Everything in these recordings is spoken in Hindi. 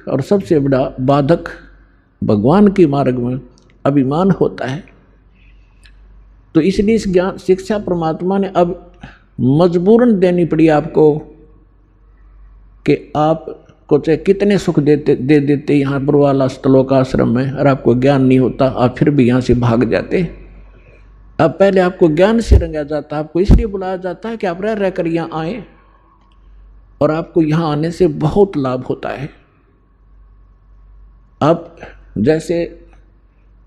और सबसे बड़ा बाधक भगवान के मार्ग में अभिमान होता है। तो इसलिए इस ज्ञान शिक्षा परमात्मा ने अब मजबूरन देनी पड़ी आपको कि आपको चाहे कितने सुख दे देते यहाँ पर वाला स्थलों का आश्रम में, और आपको ज्ञान नहीं होता, आप फिर भी यहाँ से भाग जाते। अब पहले आपको ज्ञान से रंगा जाता, आपको इसलिए बुलाया जाता है कि आप रह कर यहाँ आए, और आपको यहाँ आने से बहुत लाभ होता है। आप जैसे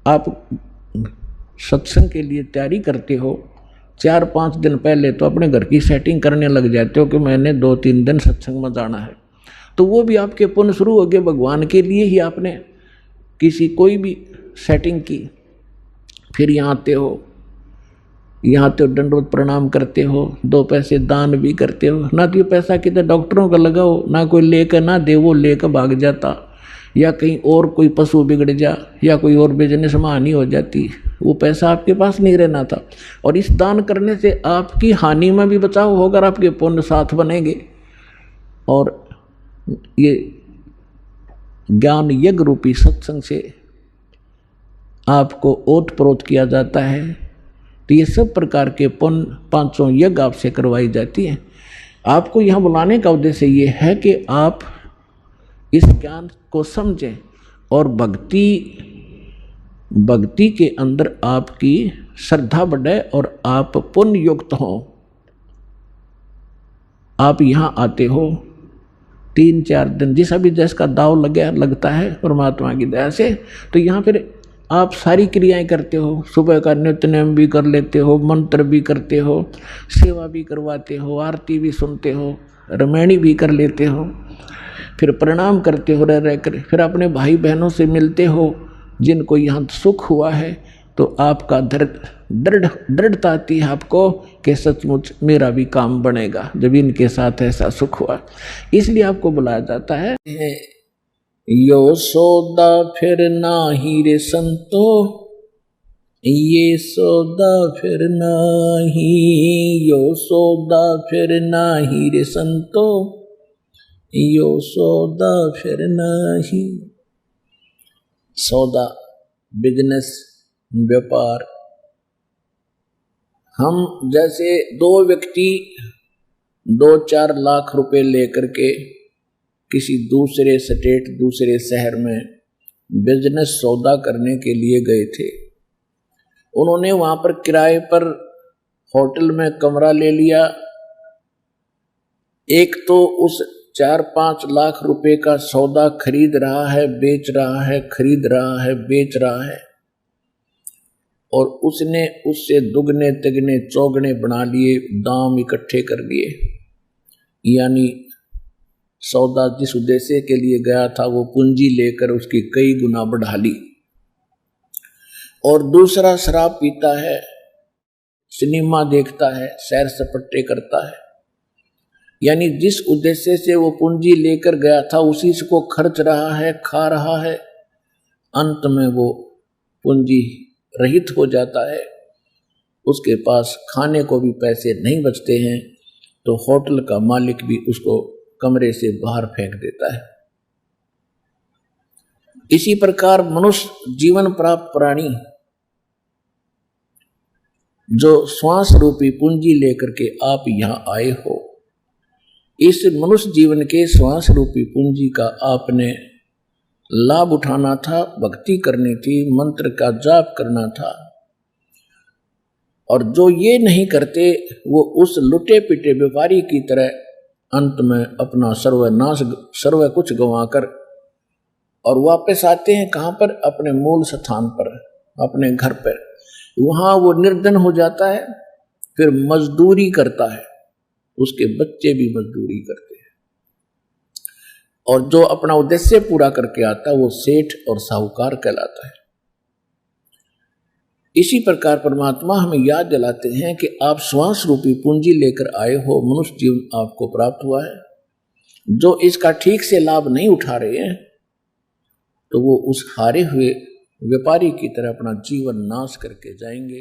आप सत्संग के लिए तैयारी करते हो, 4-5 दिन पहले तो अपने घर की सेटिंग करने लग जाते हो कि मैंने 2-3 दिन सत्संग में जाना है, तो वो भी आपके पुण्य शुरू हो गए। भगवान के लिए ही आपने किसी कोई भी सेटिंग की, फिर यहाँ आते हो, यहाँ तो दंडवत प्रणाम करते हो, 2 पैसे दान भी करते हो। ना तो ये पैसा कितने डॉक्टरों का लगाओ, ना कोई लेकर ना दे, वो लेकर भाग जाता, या कहीं और कोई पशु बिगड़ जा, या कोई और बिजनेस में हानि हो जाती, वो पैसा आपके पास नहीं रहना था। और इस दान करने से आपकी हानि में भी बचाव होगा, आपके पुण्य साथ बनेंगे। और ये ज्ञान यज्ञ रूपी सत्संग से आपको ओत प्रोत किया जाता है। तो ये सब प्रकार के पुण्य 5 यज्ञ आपसे करवाई जाती है। आपको यहाँ बुलाने का उद्देश्य ये है कि आप इस ज्ञान को समझें और भक्ति के अंदर आपकी श्रद्धा बढ़े और आप पुण्य युक्त हो। आप यहाँ आते हो 3-4 दिन, जिस अभी जिसका दाव लगता है परमात्मा की दया से, तो यहाँ फिर आप सारी क्रियाएं करते हो। सुबह का नित्य नेम भी कर लेते हो, मंत्र भी करते हो, सेवा भी करवाते हो, आरती भी सुनते हो, रामायणी भी कर लेते हो, फिर प्रणाम करते हो रह कर, फिर अपने भाई बहनों से मिलते हो जिनको यहाँ सुख हुआ है। तो आपका दृढ़ता आती है आपको कि सचमुच मेरा भी काम बनेगा जब इनके साथ ऐसा सुख हुआ। इसलिए आपको बुलाया जाता है। यो सौदा फिर नाही रे संतो, ये सौदा फिर नाही, यो सौदा फिर नाही रे संतो, यो सौदा फिर नाही। सौदा, बिजनेस, व्यापार। हम जैसे 2 व्यक्ति 2-4 लाख रुपए लेकर के किसी दूसरे स्टेट, दूसरे शहर में बिजनेस सौदा करने के लिए गए थे। उन्होंने वहां पर किराए पर होटल में कमरा ले लिया। एक तो उस 4-5 लाख रुपए का सौदा खरीद रहा है, बेच रहा है, खरीद रहा है, बेच रहा है, और उसने उससे दुगने तिगने चौगने बना लिए, दाम इकट्ठे कर लिए। यानी सौदा जिस उद्देश्य के लिए गया था वो पूंजी लेकर उसकी कई गुना बढ़ा ली। और दूसरा शराब पीता है, सिनेमा देखता है, सैर सपाटे करता है। यानी जिस उद्देश्य से वो पूंजी लेकर गया था उसी से को खर्च रहा है, खा रहा है। अंत में वो पूंजी रहित हो जाता है, उसके पास खाने को भी पैसे नहीं बचते हैं, तो होटल का मालिक भी उसको कमरे से बाहर फेंक देता है। इसी प्रकार मनुष्य जीवन प्राप्त प्राणी जो श्वास रूपी पूंजी लेकर के आप यहाँ आए हो, इस मनुष्य जीवन के श्वास रूपी पूंजी का आपने लाभ उठाना था, भक्ति करनी थी, मंत्र का जाप करना था। और जो ये नहीं करते वो उस लुटे पिटे व्यापारी की तरह अंत में अपना सर्वनाश, सर्व कुछ गंवाकर और वापस आते हैं कहाँ पर? अपने मूल स्थान पर, अपने घर पर। वहाँ वो निर्धन हो जाता है, फिर मजदूरी करता है, उसके बच्चे भी मजदूरी करते हैं, और जो अपना उद्देश्य पूरा करके आता है वो सेठ और साहूकार कहलाता है। इसी प्रकार परमात्मा हमें याद दिलाते हैं कि आप श्वास रूपी पूंजी लेकर आए हो, मनुष्य जीवन आपको प्राप्त हुआ है। जो इसका ठीक से लाभ नहीं उठा रहे हैं तो वो उस हारे हुए व्यापारी की तरह अपना जीवन नाश करके जाएंगे।